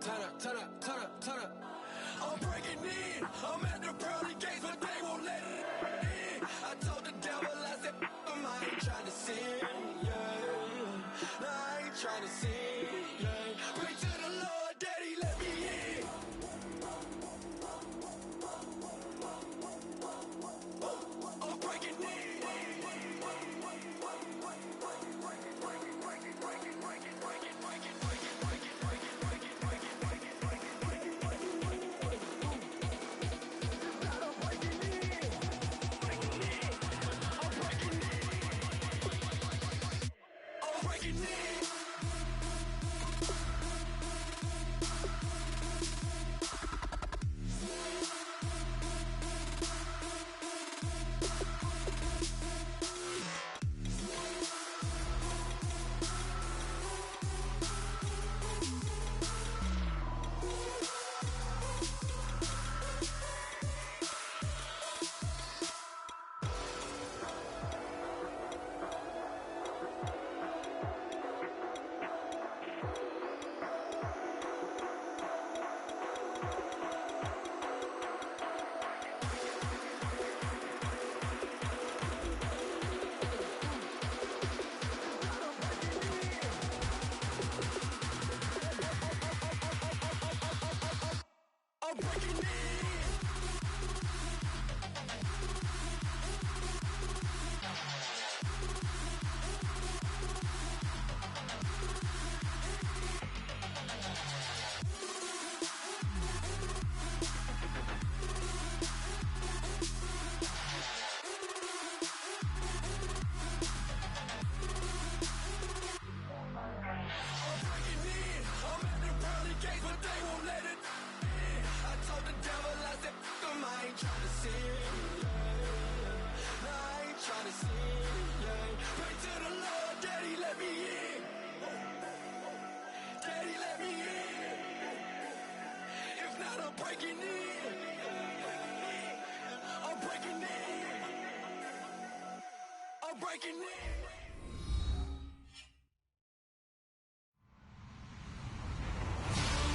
Turn up. I'm breaking in. I'm at the pearly gates, but they won't let it in. I told the devil, I said, I ain't trying to sin, yeah. No, I ain't trying to sin, yeah. Pray to the Lord, Daddy, let me in. I'm breaking in.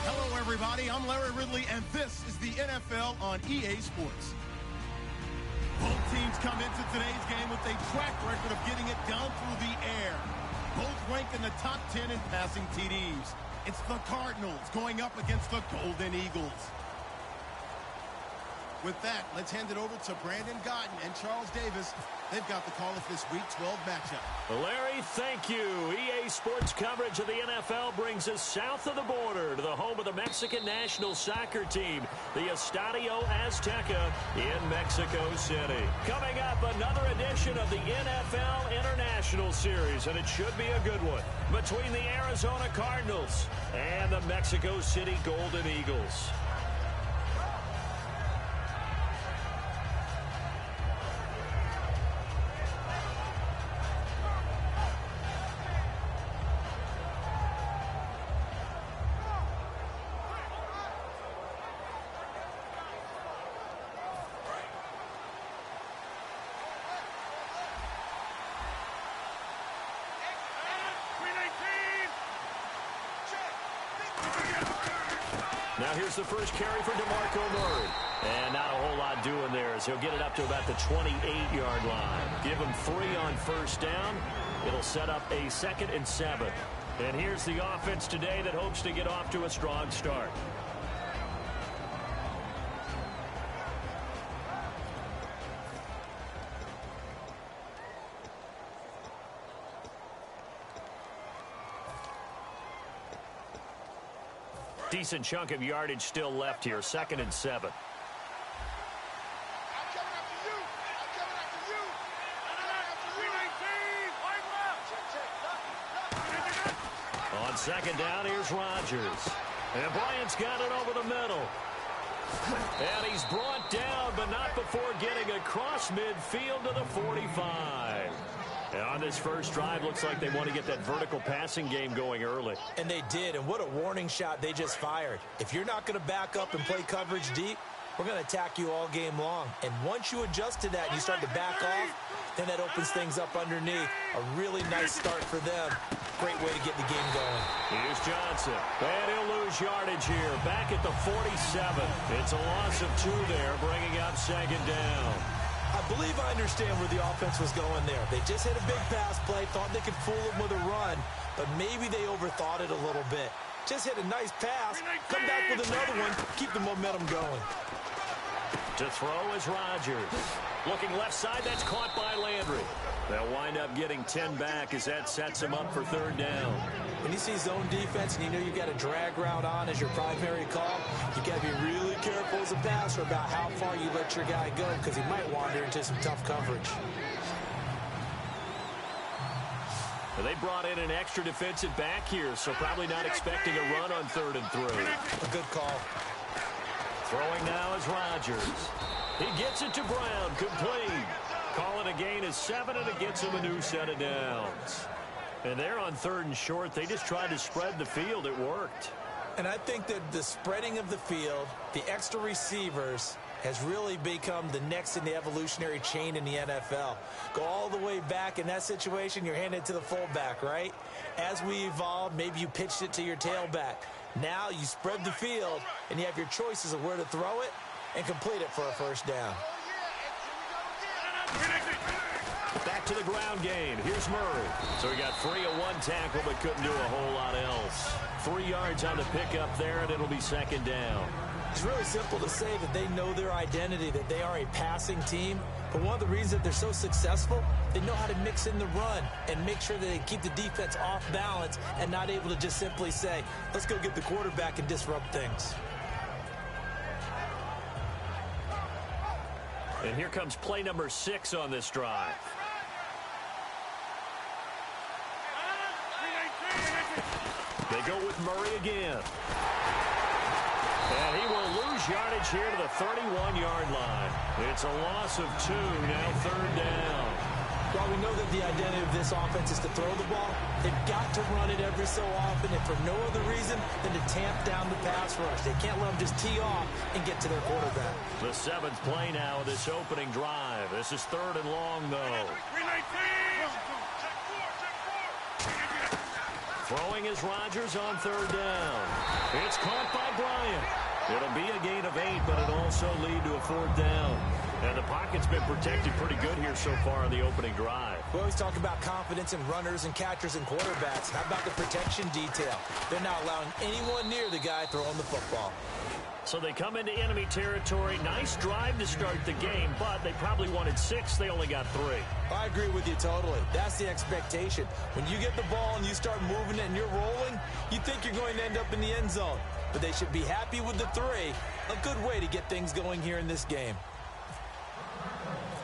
Hello, everybody. I'm Larry Ridley, and this is the NFL on EA Sports. Both teams come into today's game with a track record of getting it done through the air. Both rank in the top 10 in passing TDs. It's the Cardinals going up against the Golden Eagles. With that, let's hand it over to Brandon Gotten and Charles Davis. They've got the call of this Week 12 matchup. Larry, thank you. EA Sports coverage of the NFL brings us south of the border to the home of the Mexican national soccer team, the Estadio Azteca in Mexico City. Coming up, another edition of the NFL International Series, and it should be a good one, between the Arizona Cardinals and the Mexico City Golden Eagles. Now here's the first carry for DeMarco Murray. And not a whole lot doing there as he'll get it up to about the 28-yard line. Give him 3 on first down. It'll set up a 2nd and 7. And here's the offense today that hopes to get off to a strong start. Decent chunk of yardage still left here. 2nd and 7. On 2nd down, here's Rodgers. And Bryant's got it over the middle. And he's brought down, but not before getting across midfield to the 45. And on this first drive, looks like they want to get that vertical passing game going early. And they did, and what a warning shot they just fired. If you're not going to back up and play coverage deep, we're going to attack you all game long. And once you adjust to that and you start to back off, then that opens things up underneath. A really nice start for them. Great way to get the game going. Here's Johnson. And he'll lose yardage here. Back at the 47. It's a loss of 2 there, bringing up second down. I believe I understand where the offense was going there. They just hit a big pass play, thought they could fool them with a run, but maybe they overthought it a little bit. Just hit a nice pass, come back with another one, keep the momentum going. To throw is Rodgers. Looking left side, that's caught by Landry. They'll wind up getting 10 back as that sets them up for third down. When you see zone defense and you know you've got a drag route on as your primary call, you got to be really careful as a passer about how far you let your guy go because he might wander into some tough coverage. They brought in an extra defensive back here, so probably not expecting a run on 3rd and 3. A good call. Throwing now is Rodgers. He gets it to Brown, complete. Call it a gain of 7, and it gets him a new set of downs. And they're on 3rd and short. They just tried to spread the field. It worked. And I think that the spreading of the field, the extra receivers, has really become the next in the evolutionary chain in the NFL. Go all the way back in that situation, you're handed to the fullback, right? As we evolved, maybe you pitched it to your tailback. Now you spread the field, and you have your choices of where to throw it and complete it for a first down. Back to the ground game. Here's Murray. So he got free of 1 tackle, but couldn't do a whole lot else. 3 yards on the pickup there, and it'll be second down. It's really simple to say that they know their identity, that they are a passing team. But one of the reasons that they're so successful, they know how to mix in the run and make sure that they keep the defense off balance and not able to just simply say, let's go get the quarterback and disrupt things. And here comes play number 6 on this drive. They go with Murray again. And he will lose yardage here to the 31-yard line. It's a loss of 2, now 3rd down. While we know that the identity of this offense is to throw the ball, they've got to run it every so often, and for no other reason than to tamp down the pass rush. They can't let them just tee off and get to their quarterback. The 7th play now of this opening drive. This is 3rd and long, though. Throwing is Rodgers on 3rd down. It's caught by Bryant. It'll be a gain of 8, but it'll also lead to a 4th down. And the pocket's been protected pretty good here so far in the opening drive. We always talk about confidence in runners and catchers and quarterbacks. How about the protection detail? They're not allowing anyone near the guy throwing the football. So they come into enemy territory. Nice drive to start the game, but they probably wanted 6. They only got 3. I agree with you totally. That's the expectation. When you get the ball and you start moving it and you're rolling, you think you're going to end up in the end zone. But they should be happy with the 3. A good way to get things going here in this game.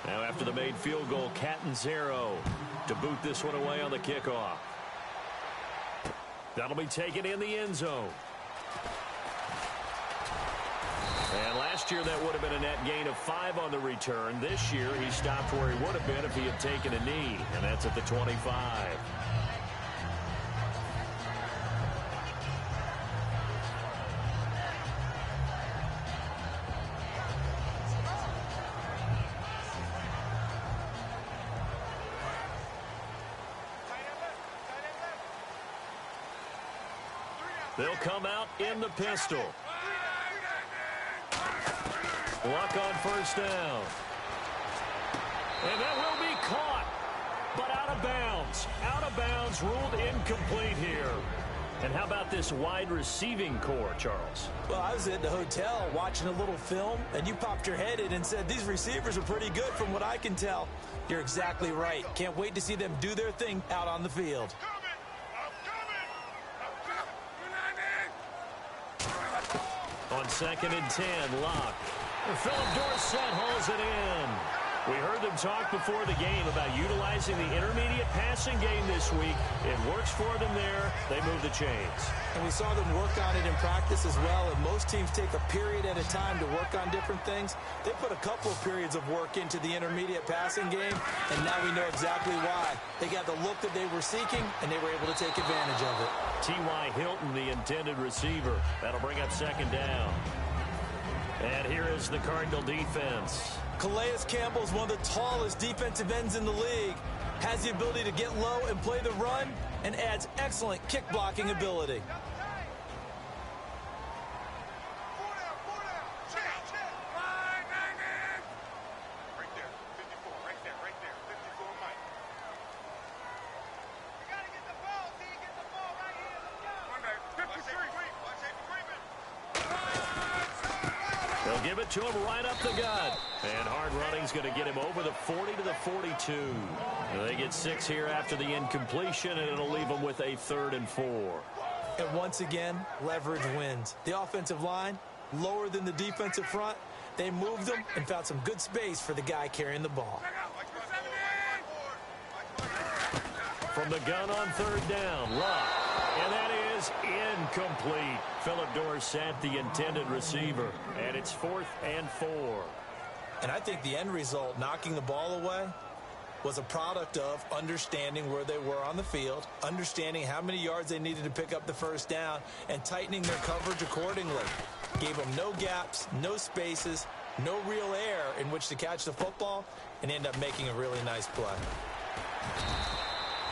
Now after the made field goal, Catanzaro to boot this one away on the kickoff. That'll be taken in the end zone. And last year that would have been a net gain of 5 on the return. This year he stopped where he would have been if he had taken a knee, and that's at the 25. They'll come out in the pistol. Luck on first down. And that will be caught, but out of bounds. Out of bounds, ruled incomplete here. And how about this wide receiving core, Charles? Well, I was at the hotel watching a little film, and you popped your head in and said, these receivers are pretty good from what I can tell. You're exactly right. Can't wait to see them do their thing out on the field. On 2nd and 10, Locke. Philip Dorsett hauls it in. We heard them talk before the game about utilizing the intermediate passing game this week. It works for them there. They move the chains. And we saw them work on it in practice as well. And most teams take a period at a time to work on different things. They put a couple of periods of work into the intermediate passing game, and now we know exactly why. They got the look that they were seeking, and they were able to take advantage of it. T.Y. Hilton, the intended receiver. That'll bring up 2nd down. And here is the Cardinal defense. Calais Campbell is one of the tallest defensive ends in the league. Has the ability to get low and play the run, and adds excellent kick blocking ability. They'll give it to him right up the gut. And hard running's going to get him over the 40 to the 42. They get 6 here after the incompletion, and it'll leave them with a 3rd and 4. And once again, leverage wins. The offensive line, lower than the defensive front. They moved them and found some good space for the guy carrying the ball. From the gun on 3rd down, Luck. And that is incomplete. Philip Dorsett, the intended receiver. And it's 4th and 4. And I think the end result, knocking the ball away, was a product of understanding where they were on the field, understanding how many yards they needed to pick up the 1st down, and tightening their coverage accordingly. Gave them no gaps, no spaces, no real air in which to catch the football, and end up making a really nice play.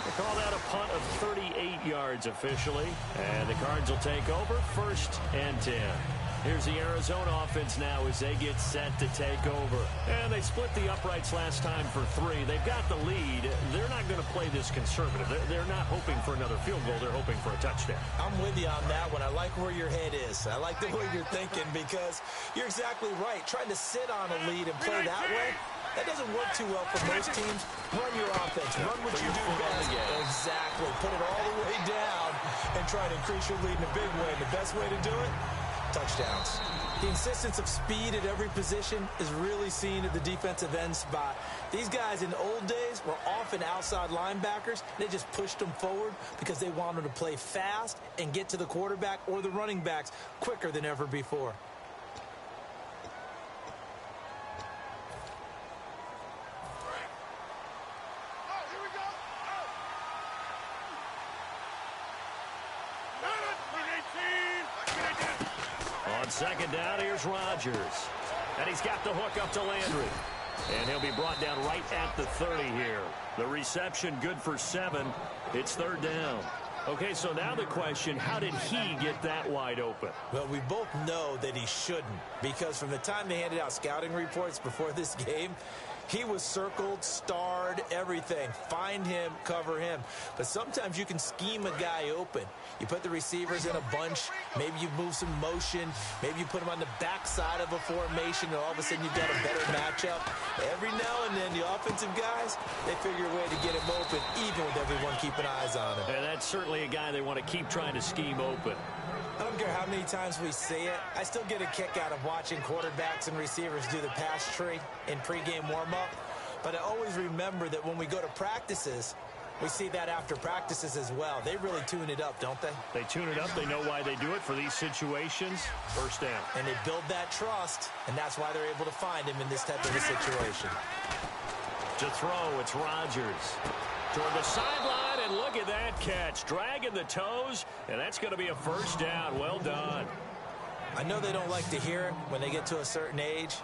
They call that a punt of 38 yards officially. And the Cards will take over 1st and 10. Here's the Arizona offense now as they get set to take over. And they split the uprights last time for 3. They've got the lead. They're not going to play this conservative. They're not hoping for another field goal. They're hoping for a touchdown. I'm with you on that one. I like where your head is. I like the way you're thinking, because you're exactly right. Trying to sit on a lead and play that way, that doesn't work too well for most teams. Run your offense. Run what you do best. Exactly. Put it all the way down and try to increase your lead in a big way. And the best way to do it, touchdowns. The insistence of speed at every position is really seen at the defensive end spot. These guys in the old days were often outside linebackers. They just pushed them forward because they wanted to play fast and get to the quarterback or the running backs quicker than ever before. On 2nd down, here's Rodgers. And he's got the hook up to Landry. And he'll be brought down right at the 30 here. The reception good for 7. It's 3rd down. Okay, so now the question, how did he get that wide open? Well, we both know that he shouldn't, because from the time they handed out scouting reports before this game, he was circled, starred, everything. Find him, cover him. But sometimes you can scheme a guy open. You put the receivers in a bunch. Maybe you move some motion. Maybe you put them on the backside of a formation, and all of a sudden you've got a better matchup. Every now and then, the offensive guys, they figure a way to get him open, even with everyone keeping eyes on him. And that's certainly a guy they want to keep trying to scheme open. I don't care how many times we see it. I still get a kick out of watching quarterbacks and receivers do the pass tree in pregame warm-up. But I always remember that when we go to practices, we see that after practices as well. They really tune it up, don't they? They tune it up. They know why they do it for these situations. 1st down. And they build that trust, and that's why they're able to find him in this type of a situation. To throw, it's Rodgers. Toward the sideline, and look at that catch. Dragging the toes, and that's going to be a 1st down. Well done. I know they don't like to hear it when they get to a certain age,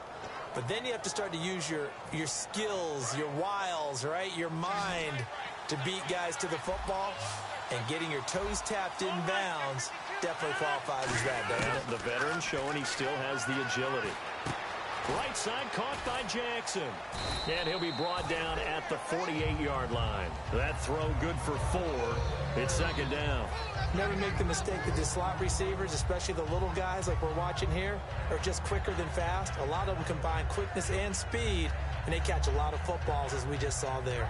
but then you have to start to use your skills, your wiles, right? Your mind to beat guys to the football, and getting your toes tapped in bounds definitely qualifies as that, doesn't it? The veteran showing he still has the agility. Right side caught by Jackson. And he'll be brought down at the 48-yard line. That throw good for 4. It's 2nd down. Never make the mistake that the slot receivers, especially the little guys like we're watching here, are just quicker than fast. A lot of them combine quickness and speed, and they catch a lot of footballs, as we just saw there.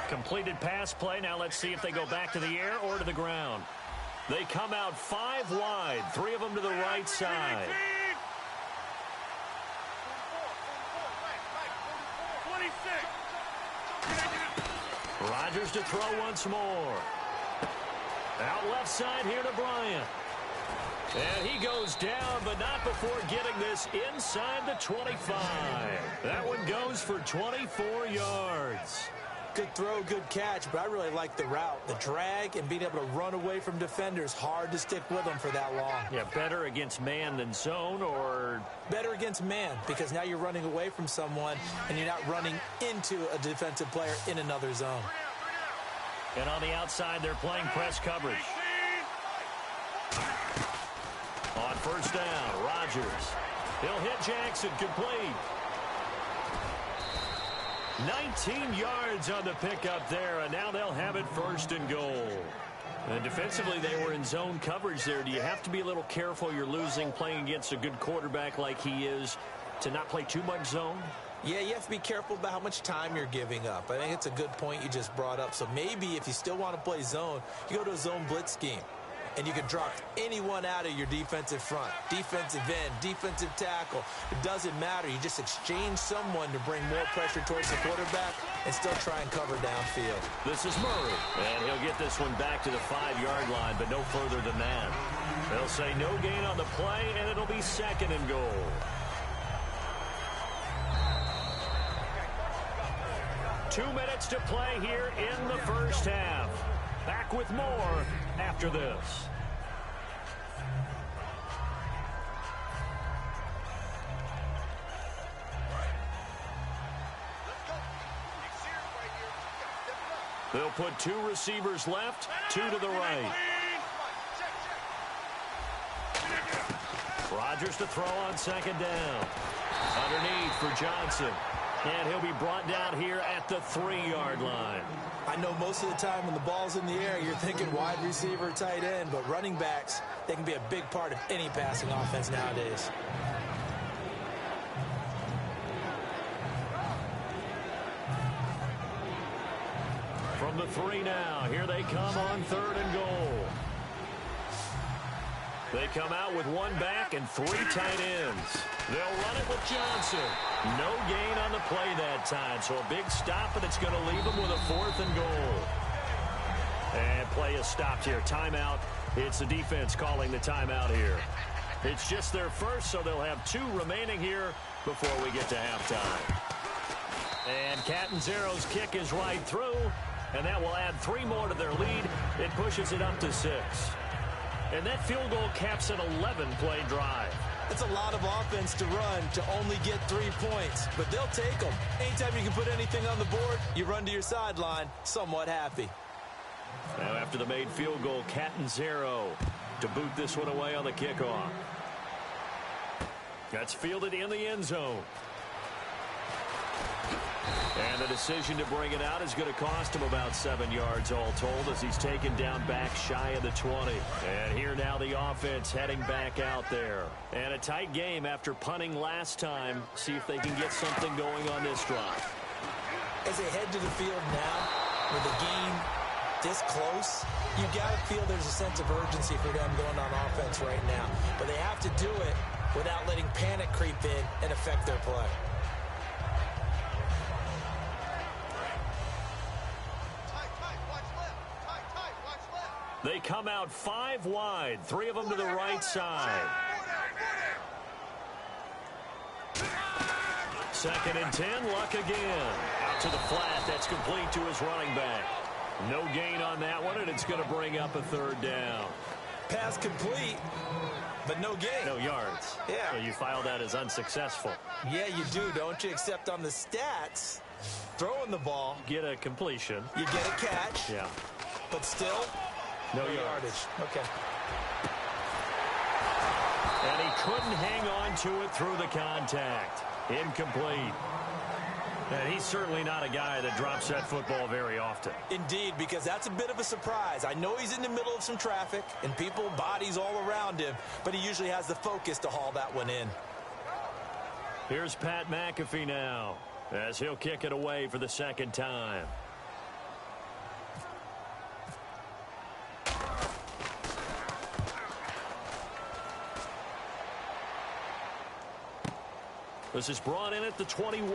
Completed pass play. Now let's see if they go back to the air or to the ground. They come out 5 wide, 3 of them to the right side. Rodgers to throw once more. Out left side here to Bryant. And he goes down, but not before getting this inside the 25. That one goes for 24 yards. Good throw, good catch, but I really like the route. The drag and being able to run away from defenders, hard to stick with them for that long. Yeah, better against man than zone, or? Better against man, because now you're running away from someone and you're not running into a defensive player in another zone. And on the outside, they're playing press coverage. On first down, Rodgers. He'll hit Jackson, complete. 19 yards on the pickup there, and now they'll have it first and goal. And defensively, they were in zone coverage there. Do you have to be a little careful? You're losing, playing against a good quarterback like he is, to not play too much zone? Yeah, you have to be careful about how much time you're giving up. I think it's a good point you just brought up. So maybe if you still want to play zone, you go to a zone blitz scheme. And you can drop anyone out of your defensive front, defensive end, defensive tackle. It doesn't matter. You just exchange someone to bring more pressure towards the quarterback and still try and cover downfield. This is Murray, and he'll get this one back to the 5-yard line, but no further than that. They'll say no gain on the play, and it'll be second and goal. Two minutes to play here in the first half. Back with more after this. They'll put 2 receivers left, 2 to the right. Rodgers to throw on second down. Underneath for Johnson. And he'll be brought down here at the 3-yard line. I know most of the time when the ball's in the air, you're thinking wide receiver, tight end, but running backs, they can be a big part of any passing offense nowadays. From the 3 now, here they come on third and goal. They come out with 1 back and 3 tight ends. They'll run it with Johnson. No gain on the play that time, so a big stop, and it's going to leave them with a 4th and goal. And play is stopped here. Timeout. It's the defense calling the timeout here. It's just their first, so they'll have 2 remaining here before we get to halftime. And Catanzaro's kick is right through, and that will add 3 more to their lead. It pushes it up to 6. And that field goal caps an 11-play drive. It's a lot of offense to run to only get 3 points, but they'll take them. Anytime you can put anything on the board, you run to your sideline somewhat happy. Now after the made field goal, Catanzaro to boot this one away on the kickoff. That's fielded in the end zone. And the decision to bring it out is going to cost him about 7 yards all told as he's taken down back shy of the 20. And here now the offense heading back out there. And a tight game after punting last time. See if they can get something going on this drive. As they head to the field now, with the game this close, you got to feel there's a sense of urgency for them going on offense right now. But they have to do it without letting panic creep in and affect their play. They come out 5 wide, 3 of them to the right side. 2nd and 10, Luck again. Out to the flat, that's complete to his running back. No gain on that one, and it's going to bring up a 3rd down. Pass complete, but no gain. No yards. Yeah. So you file that as unsuccessful. Yeah, you do, don't you? Except on the stats, throwing the ball. Get a completion. You get a catch. Yeah. But still, no yardage. Okay. And he couldn't hang on to it through the contact. Incomplete. And he's certainly not a guy that drops that football very often. Indeed, because that's a bit of a surprise. I know he's in the middle of some traffic and people, bodies all around him, but he usually has the focus to haul that one in. Here's Pat McAfee now, as he'll kick it away for the 2nd time. This is brought in at the 21.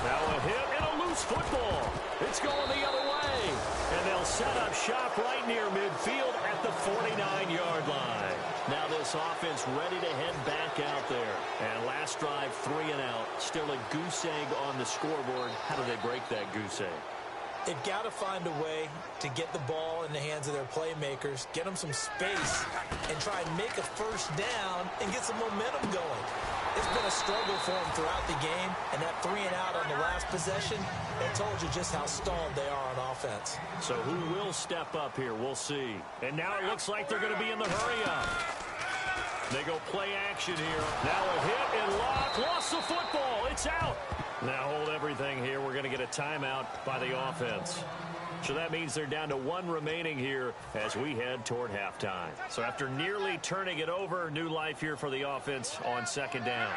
Now a hit and a loose football. It's going the other way. And they'll set up shop right near midfield at the 49-yard line. Now this this offense ready to head back out there. And last drive, 3 and out. Still a goose egg on the scoreboard. How do they break that goose egg? They've got to find a way to get the ball in the hands of their playmakers, get them some space, and try and make a first down and get some momentum going. It's been a struggle for them throughout the game, and that 3 and out on the last possession, that told you just how stalled they are on offense. So who will step up here? We'll see. And now it looks like they're going to be in the hurry-up. They go play action here. Now a hit and lock. Lost the football. It's out. Now hold everything here. We're going to get a timeout by the offense. So that means they're down to 1 remaining here as we head toward halftime. So after nearly turning it over, new life here for the offense on second down.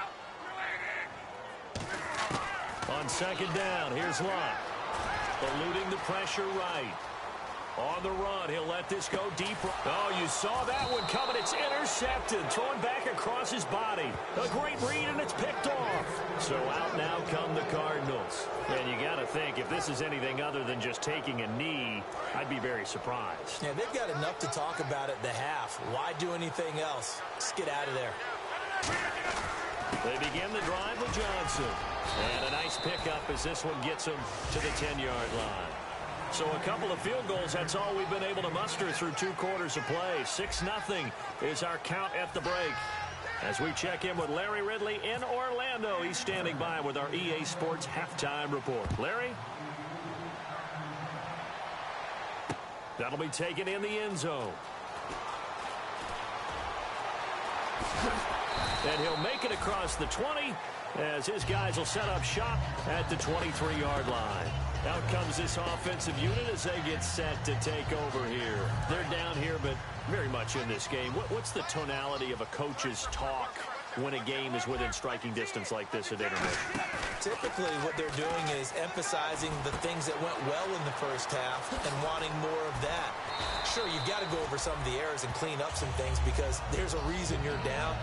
On second down, here's Lott. Eluding the pressure right. On the run, he'll let this go deep. Oh, you saw that one coming. It's intercepted. Thrown back across his body. A great read, and it's picked off. So out now come the Cardinals. And you got to think, if this is anything other than just taking a knee, I'd be very surprised. Yeah, they've got enough to talk about at the half. Why do anything else? Just get out of there. They begin the drive with Johnson. And a nice pickup as this one gets him to the 10-yard line. So a couple of field goals, that's all we've been able to muster through 2 quarters of play. 6-0 is our count at the break. As we check in with Larry Ridley in Orlando, he's standing by with our EA Sports halftime report. Larry? That'll be taken in the end zone. And he'll make it across the 20 as his guys will set up shop at the 23-yard line. Out comes this offensive unit as they get set to take over here. They're down here, but very much in this game. What's the tonality of a coach's talk when a game is within striking distance like this at intermission? Typically, what they're doing is emphasizing the things that went well in the first half and wanting more of that. Sure, you've got to go over some of the errors and clean up some things because there's a reason you're down.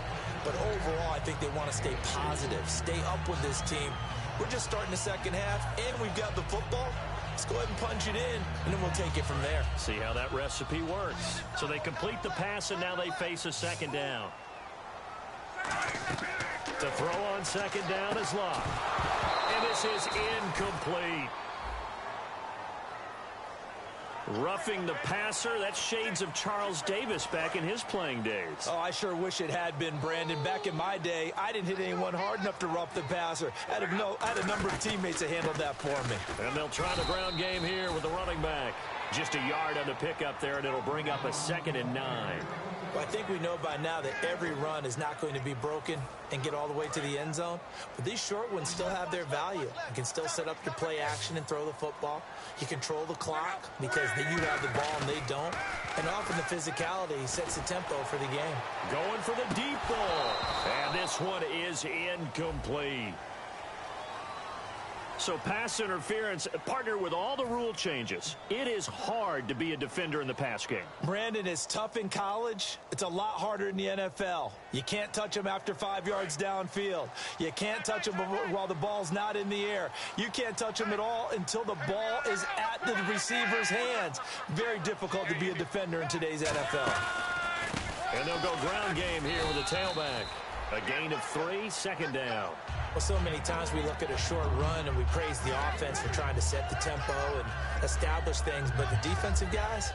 But overall, I think they want to stay positive, stay up with this team. We're just starting the second half, and we've got the football. Let's go ahead and punch it in, and then we'll take it from there. See how that recipe works. So they complete the pass, and now they face a second down. To throw on second down is Lott. And this is incomplete. Roughing the passer, that's shades of Charles Davis back in his playing days. Oh, I sure wish it had been, Brandon. Back in my day, I didn't hit anyone hard enough to rough the passer. I had a number of teammates that handled that for me. And they'll try the ground game here with the running back. Just a yard on the pickup there, and it'll bring up a 2nd and 9. Well, I think we know by now that every run is not going to be broken and get all the way to the end zone. But these short ones still have their value. You can still set up your play action and throw the football. You control the clock because you have the ball and they don't. And often the physicality sets the tempo for the game. Going for the deep ball. And this one is incomplete. So pass interference, partner with all the rule changes. It is hard to be a defender in the pass game. Brandon, is tough in college. It's a lot harder in the NFL. You can't touch them after 5 yards downfield. You can't touch them while the ball's not in the air. You can't touch them at all until the ball is at the receiver's hands. Very difficult to be a defender in today's NFL. And they'll go ground game here with a tailback. A gain of 3, second down. Well, so many times we look at a short run and we praise the offense for trying to set the tempo and establish things, but the defensive guys,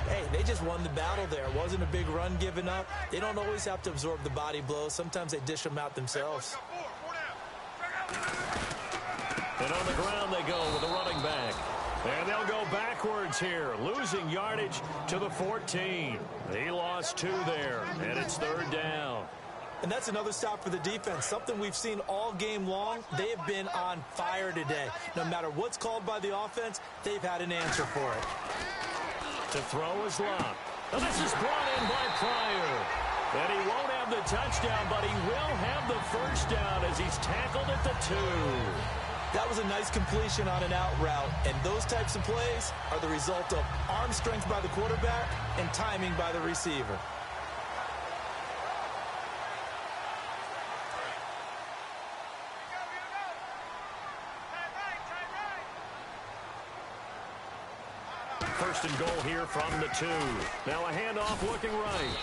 hey, they just won the battle there. It wasn't a big run given up. They don't always have to absorb the body blows. Sometimes they dish them out themselves. And on the ground they go with a running back. And they'll go backwards here, losing yardage to the 14. He lost 2 there, and it's 3rd down. And that's another stop for the defense, something we've seen all game long. They have been on fire today. No matter what's called by the offense, they've had an answer for it. To throw is Lott. Now this is brought in by Pryor. And he won't have the touchdown, but he will have the first down as he's tackled at the 2. That was a nice completion on an out route, and those types of plays are the result of arm strength by the quarterback and timing by the receiver. First and goal here from the 2. Now a handoff handoff looking right.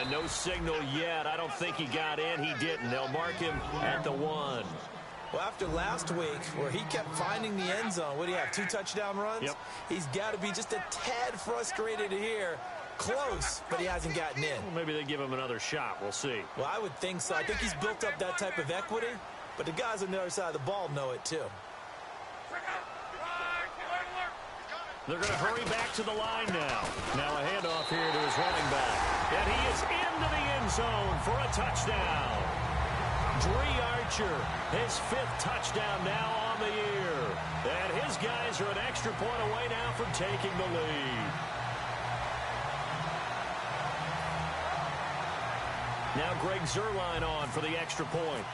And no signal yet. I don't think he got in. He didn't. They'll mark him at the 1. Well, after last week where he kept finding the end zone, what do you have, 2 touchdown runs? Yep. He's got to be just a tad frustrated here. Close, but he hasn't gotten in. Well, maybe they give him another shot. We'll see. Well, I would think so. I think he's built up that type of equity, but the guys on the other side of the ball know it too. They're going to hurry back to the line now. Now a handoff here to his running back. And he is into the end zone for a touchdown. Dree Archer, his 5th touchdown now on the year. And his guys are an extra point away now from taking the lead. Now Greg Zuerlein on for the extra point.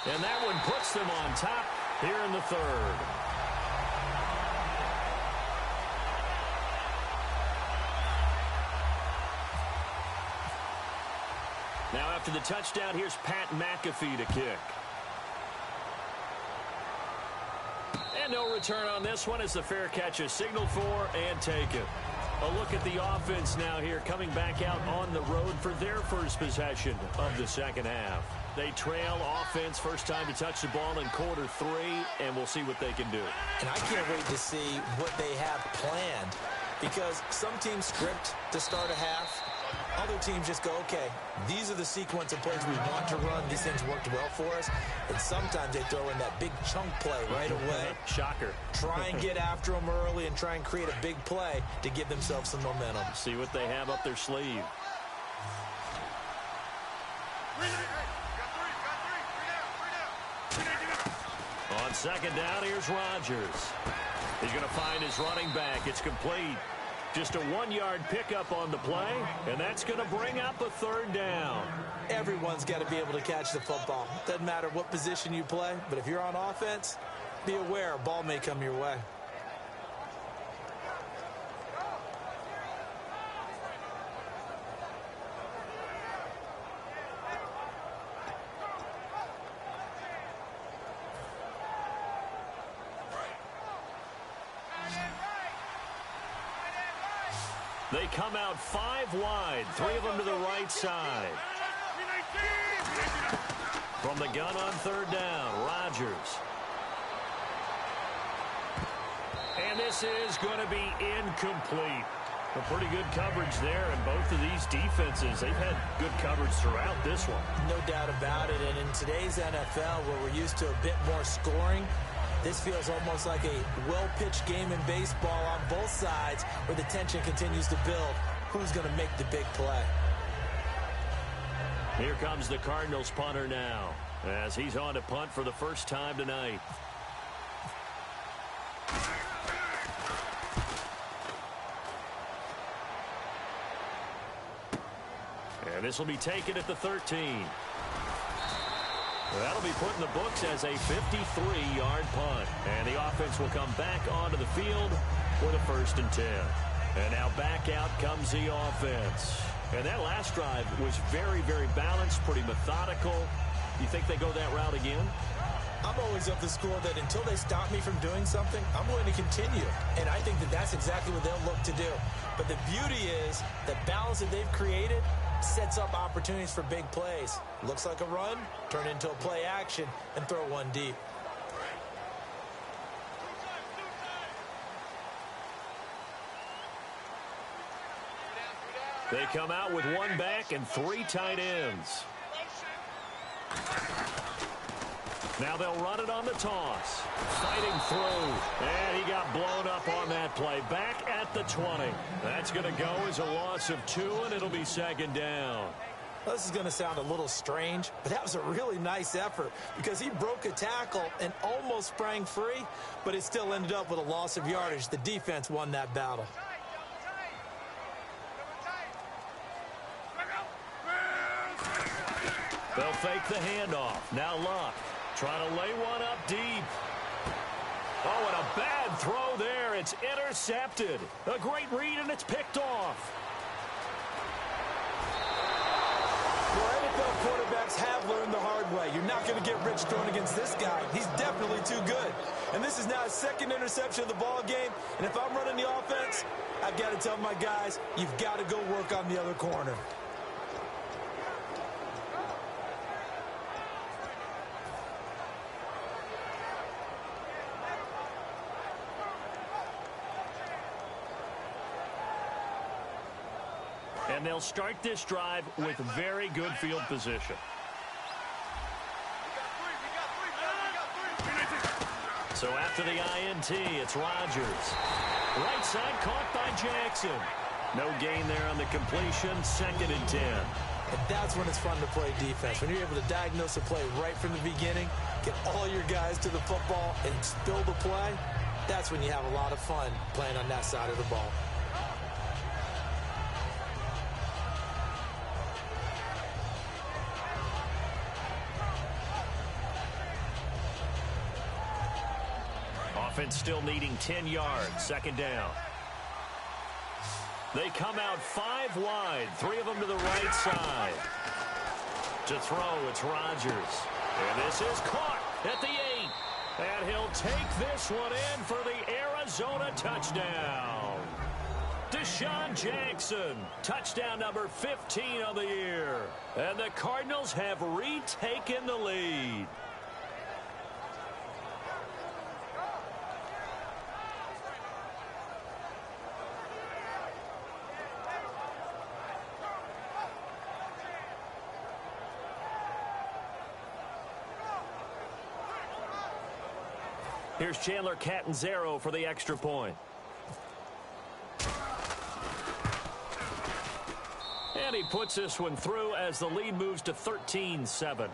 And that one puts them on top here in the 3rd. Now after the touchdown, here's Pat McAfee to kick. And no return on this one as the fair catch is signaled for and taken. A look at the offense now here, coming back out on the road for their first possession of the second half. They trail offense, first time to touch the ball in quarter 3, and we'll see what they can do. And I can't wait to see what they have planned, because some teams script to start a half. Other teams just go, okay, these are the sequence of plays we want to run. These things worked well for us. And sometimes they throw in that big chunk play right away. Shocker. Try and get after them early and try and create a big play to give themselves some momentum. See what they have up their sleeve. On second down, here's Rodgers. He's going to find his running back. It's complete. Just a 1-yard pickup on the play, and that's going to bring up a 3rd down. Everyone's got to be able to catch the football. Doesn't matter what position you play, but if you're on offense, be aware a ball may come your way. They come out 5 wide, 3 of them to the right side. From the gun on 3rd down, Rodgers. And this is going to be incomplete. A pretty good coverage there, and both of these defenses, they've had good coverage throughout this one. No doubt about it, and in today's NFL, where we're used to a bit more scoring, this feels almost like a well-pitched game in baseball on both sides where the tension continues to build. Who's going to make the big play? Here comes the Cardinals punter now as he's on to punt for the first time tonight. And this will be taken at the 13. That'll be put in the books as a 53-yard punt. And the offense will come back onto the field for the 1st and 10. And now back out comes the offense. And that last drive was very, very balanced, pretty methodical. You think they go that route again? I'm always of the school that until they stop me from doing something, I'm going to continue. And I think that that's exactly what they'll look to do. But the beauty is the balance that they've created sets up opportunities for big plays. Looks like a run, turn into a play action, and throw one deep. They come out with 1 back and 3 tight ends. Now they'll run it on the toss. Fighting through. And he got blown up on that play. Back at the 20. That's going to go as a loss of 2, and it'll be 2nd down. Well, this is going to sound a little strange, but that was a really nice effort because he broke a tackle and almost sprang free, but it still ended up with a loss of yardage. The defense won that battle. They'll fake the handoff. Now Luck trying to lay one up deep. Oh, and a bad throw there. It's intercepted. A great read, and it's picked off. Well, NFL quarterbacks have learned the hard way. You're not going to get rich throwing against this guy. He's definitely too good. And this is now his 2nd interception of the ball game. And if I'm running the offense, I've got to tell my guys, you've got to go work on the other corner. And they'll start this drive with very good field position. So after the INT, it's Rodgers. Right side caught by Jackson. No gain there on the completion, 2nd and 10. And that's when it's fun to play defense. When you're able to diagnose a play right from the beginning, get all your guys to the football, and spill the play, that's when you have a lot of fun playing on that side of the ball. Offense still needing 10 yards, 2nd down. They come out 5 wide, 3 of them to the right side. To throw, it's Rodgers. And this is caught at the 8. And he'll take this one in for the Arizona touchdown. Deshaun Jackson, touchdown number 15 on the year. And the Cardinals have retaken the lead. Here's Chandler Catanzaro for the extra point. And he puts this one through as the lead moves to 13-7.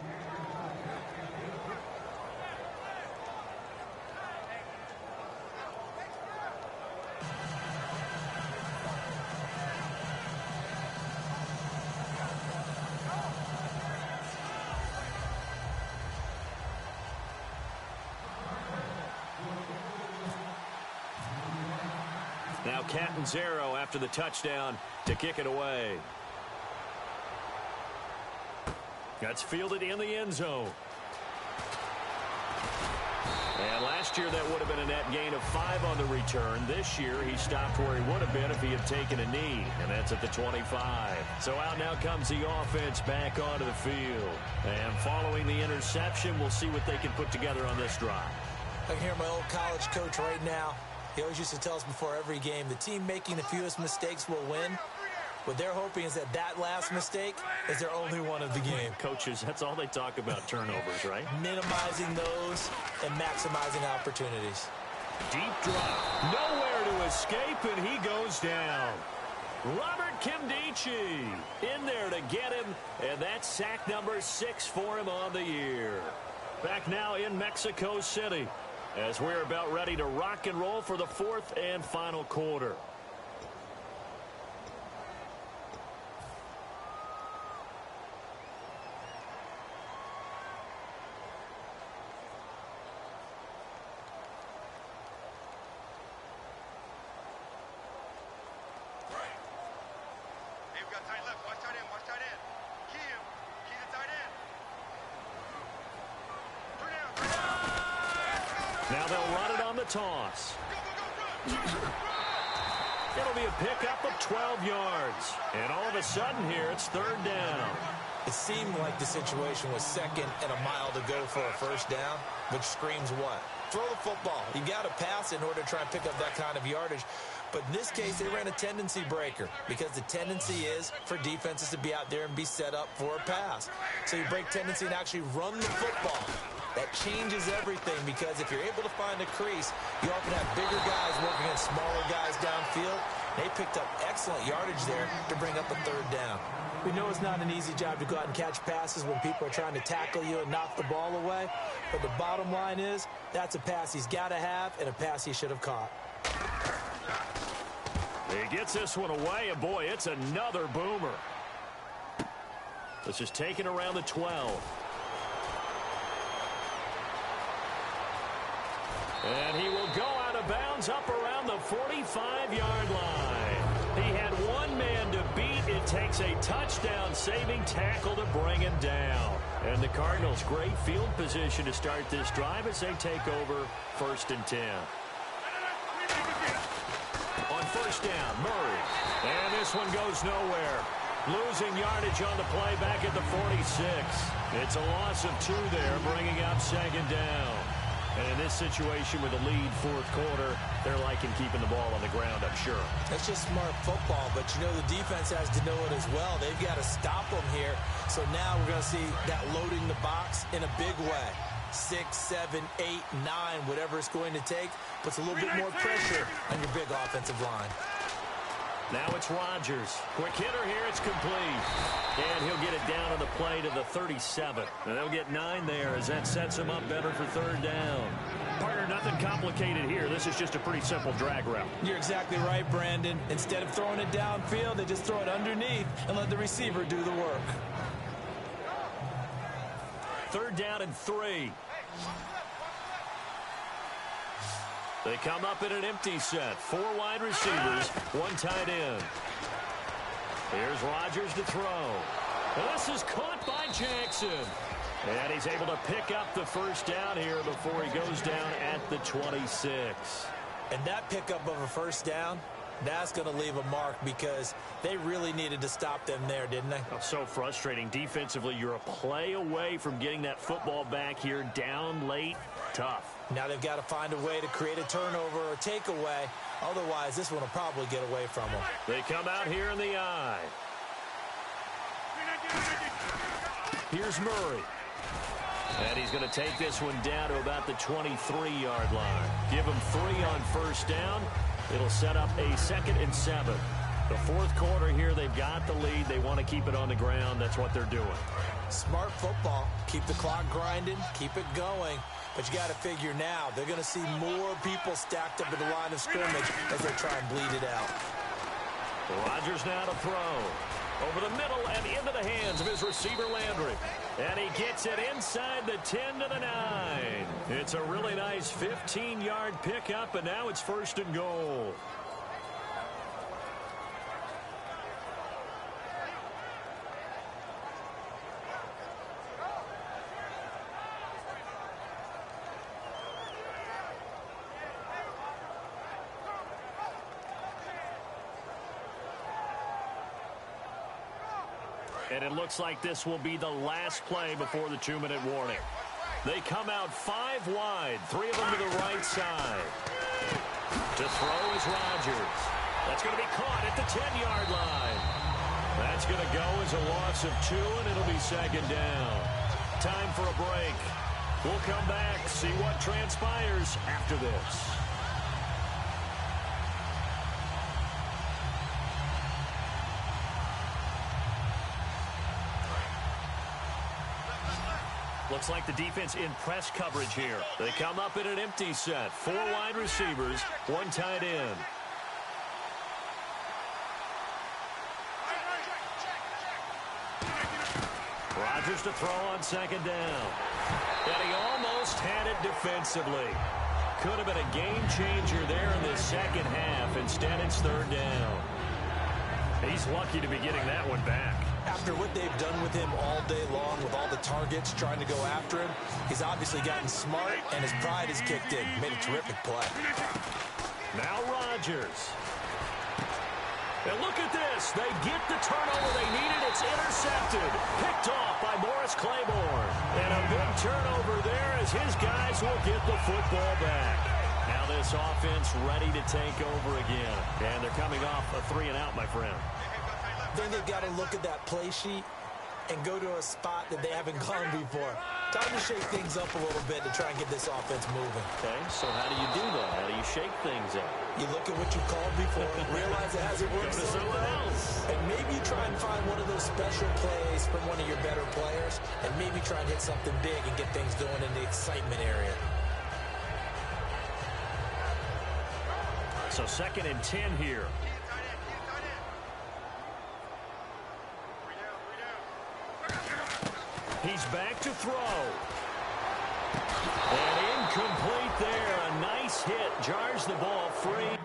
Now Catanzaro after the touchdown to kick it away. That's fielded in the end zone. And last year that would have been a net gain of 5 on the return. This year he stopped where he would have been if he had taken a knee, and that's at the 25. So out now comes the offense back onto the field. And following the interception, we'll see what they can put together on this drive. I can hear my old college coach right now. He always used to tell us before every game, the team making the fewest mistakes will win. What they're hoping is that that last mistake is their only one of the game. Coaches, that's all they talk about, turnovers, right? Minimizing those and maximizing opportunities. Deep drop. Nowhere to escape, and he goes down. Robert Kimdichie in there to get him, and that's sack number 6 for him on the year. Back now in Mexico City as we're about ready to rock and roll for the 4th and final quarter. Now they'll run it on the toss. It'll be a pickup of 12 yards. And all of a sudden here, it's 3rd down. It seemed like the situation was 2nd and a mile to go for a 1st down, which screams what? Throw the football. You got to pass in order to try and pick up that kind of yardage. But in this case, they ran a tendency breaker because the tendency is for defenses to be out there and be set up for a pass. So you break tendency and actually run the football. That changes everything because if you're able to find a crease, you often have bigger guys working against smaller guys downfield. They picked up excellent yardage there to bring up a 3rd down. We know it's not an easy job to go out and catch passes when people are trying to tackle you and knock the ball away. But the bottom line is that's a pass he's got to have and a pass he should have caught. He gets this one away, and boy, it's another boomer. This is taken around the 12. And he will go out of bounds up around the 45-yard line. He had one man to beat. It takes a touchdown-saving tackle to bring him down. And the Cardinals, great field position to start this drive as they take over 1st and 10. On first down. Murray. And this one goes nowhere. Losing yardage on the play back at the 46. It's a loss of 2 there, bringing up second down. And in this situation with the lead fourth quarter, they're liking keeping the ball on the ground, I'm sure. That's just smart football, but you know the defense has to know it as well. They've got to stop them here. So now we're going to see that loading the box in a big way. 6, 7, 8, 9, whatever it's going to take, puts a little bit more pressure on your big offensive line. Now it's Rodgers. Quick hitter here. It's complete. And he'll get it down on the play to the 37. And they'll get 9 there as that sets him up better for third down. Partner, nothing complicated here. This is just a pretty simple drag route. You're exactly right, Brandon. Instead of throwing it downfield, they just throw it underneath and let the receiver do the work. Third down and 3. They come up in an empty set. 4 wide receivers, 1 tight end. Here's Rodgers to throw. This is caught by Jackson. And he's able to pick up the first down here before he goes down at the 26. And that pickup of a first down, that's going to leave a mark because they really needed to stop them there, didn't they? Oh, so frustrating. Defensively, you're a play away from getting that football back here down late. Tough. Now they've got to find a way to create a turnover or takeaway. Otherwise, this one will probably get away from them. They come out here in the eye. Here's Murray. And he's going to take this one down to about the 23-yard line. Give him 3 on first down. It'll set up a 2nd and 7. The fourth quarter here, they've got the lead. They want to keep it on the ground. That's what they're doing. Smart football. Keep the clock grinding. Keep it going. But you got to figure now, they're going to see more people stacked up at the line of scrimmage as they try and bleed it out. Rodgers now to throw. Over the middle and into the hands of his receiver, Landry. And he gets it inside the 10 to the 9. It's a really nice 15-yard pickup, and now it's 1st and goal. And it looks like this will be the last play before the 2-minute warning. They come out 5 wide, 3 of them to the right side. To throw is Rodgers. That's going to be caught at the 10-yard line. That's going to go as a loss of 2, and it'll be 2nd down. Time for a break. We'll come back, see what transpires after this. Looks like the defense in press coverage here. They come up in an empty set. 4 wide receivers, 1 tight end. Rodgers to throw on 2nd down. And he almost had it defensively. Could have been a game changer there in the second half. Instead, it's 3rd down. He's lucky to be getting that one back. After what they've done with him all day long, with all the targets trying to go after him, he's obviously gotten smart, and his pride has kicked in. Made a terrific play. Now Rodgers. And look at this. They get the turnover they needed. It's intercepted. Picked off by Morris Claiborne. And a big turnover there as his guys will get the football back. Now this offense ready to take over again. And they're coming off a 3-and-out, my friend. Then they've got to look at that play sheet and go to a spot that they haven't gone before. Time to shake things up a little bit to try and get this offense moving. Okay, so how do you do that? How do you shake things up? You look at what you called before, realize it hasn't worked Go to someone else. And maybe try and find one of those special plays from one of your better players, and maybe try and hit something big and get things going in the excitement area. So 2nd and 10 here. He's back to throw. And incomplete there. A nice hit. Jars the ball free.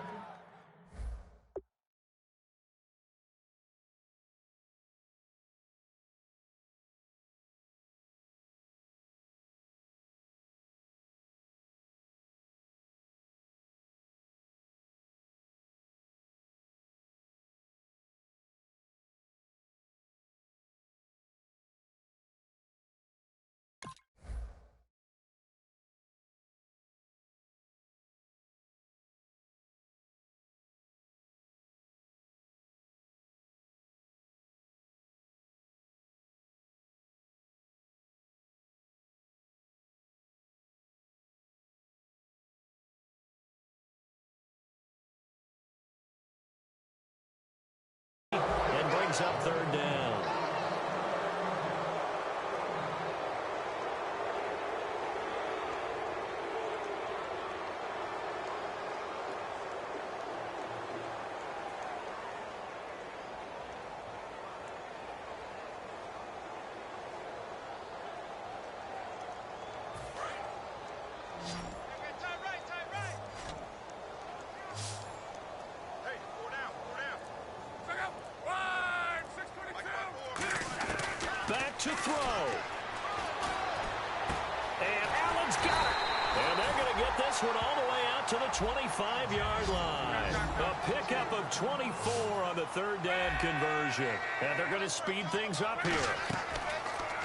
one all the way out to the 25-yard line. A pickup of 24 on the third down conversion. And they're going to speed things up here.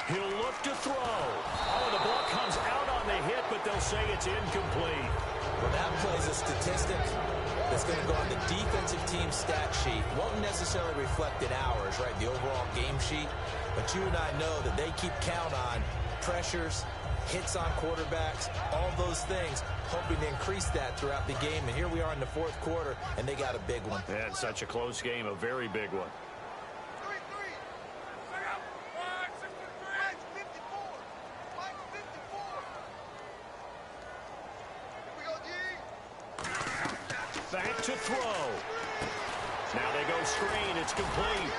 He'll look to throw. Oh, the ball comes out on the hit, but they'll say it's incomplete. Well, that plays a statistic that's going to go on the defensive team stat sheet. Won't necessarily reflect in ours, right, the overall game sheet. But you and I know that they keep count on pressures, hits on quarterbacks, all those things, hoping to increase that throughout the game. And here we are in the fourth quarter, and they got a big one. Yeah, it's such a close game, a very big one. Back to throw. Now they go screen. It's complete.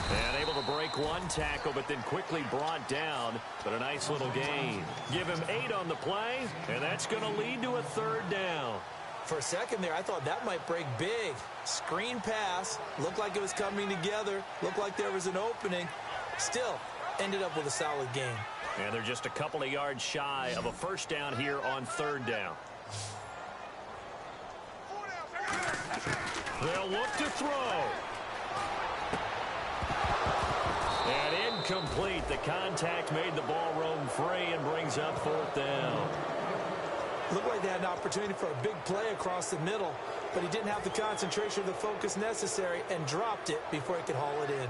And able to break one tackle, but then quickly brought down. But a nice little gain. Give him 8 on the play, and that's going to lead to a third down. For a second there, I thought that might break big. Screen pass. Looked like it was coming together. Looked like there was an opening. Still, ended up with a solid gain. And they're just a couple of yards shy of a first down here on third down. They'll look to throw. And incomplete. The contact made the ball roam free and brings up fourth down. Looked like they had an opportunity for a big play across the middle, but he didn't have the concentration or the focus necessary and dropped it before he could haul it in.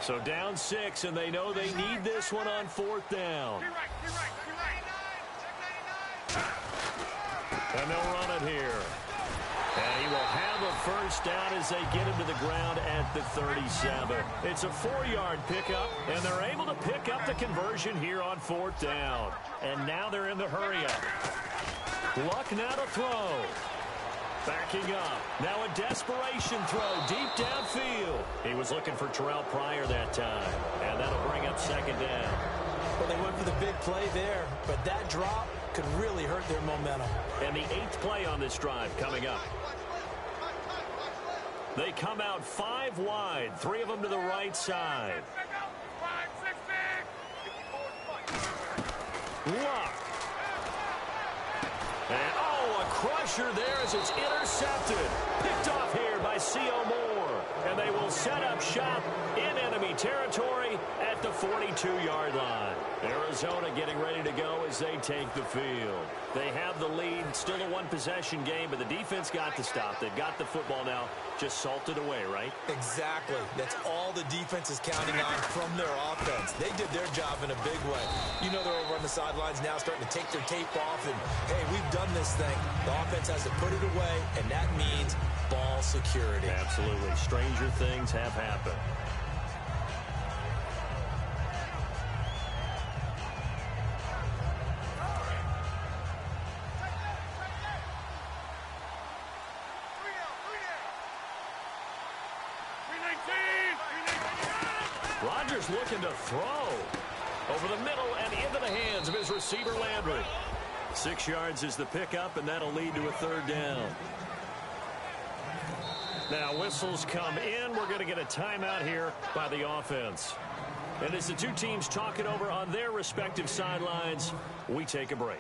So down 6, and they know they need this one on fourth down. And they'll run it here. And he will have a first down as they get him to the ground at the 37. It's a 4-yard pickup, and they're able to pick up the conversion here on fourth down. And now they're in the hurry-up. Luck now to throw. Backing up. Now a desperation throw deep downfield. He was looking for Terrell Pryor that time. And that'll bring up second down. Well, they went for the big play there, but that drop could really hurt their momentum. And the 8th play on this drive coming up. They come out 5 wide, 3 of them to the right side. Luck. And, oh, a crusher there as it's intercepted. Picked off here by C.O. Moore. And they will set up shop in enemy territory at the 42-yard line. Arizona getting ready to go as they take the field. They have the lead. Still a one-possession game, but the defense got the stop. They've got the football now. Just salted away, right? Exactly. That's all the defense is counting on from their offense. They did their job in a big way. You know they're over on the sidelines now starting to take their tape off and, hey, we've done this thing. The offense has to put it away, and that means ball security. Absolutely. Stranger things have happened. Rodgers looking to throw over the middle and into the hands of his receiver Landry. 6 yards is the pickup, and that'll lead to a third down. Now whistles come in. We're going to get a timeout here by the offense. And as the two teams talk it over on their respective sidelines, we take a break.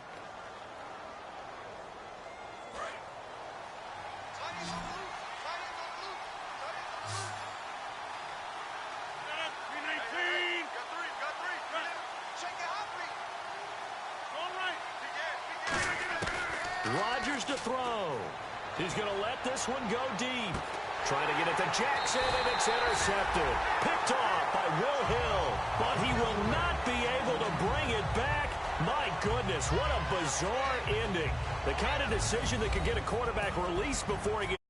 Rodgers to throw. He's going to let this one go deep. Trying to get it to Jackson, and it's intercepted. Picked off by Will Hill, but he will not be able to bring it back. My goodness, what a bizarre ending. The kind of decision that could get a quarterback released before he gets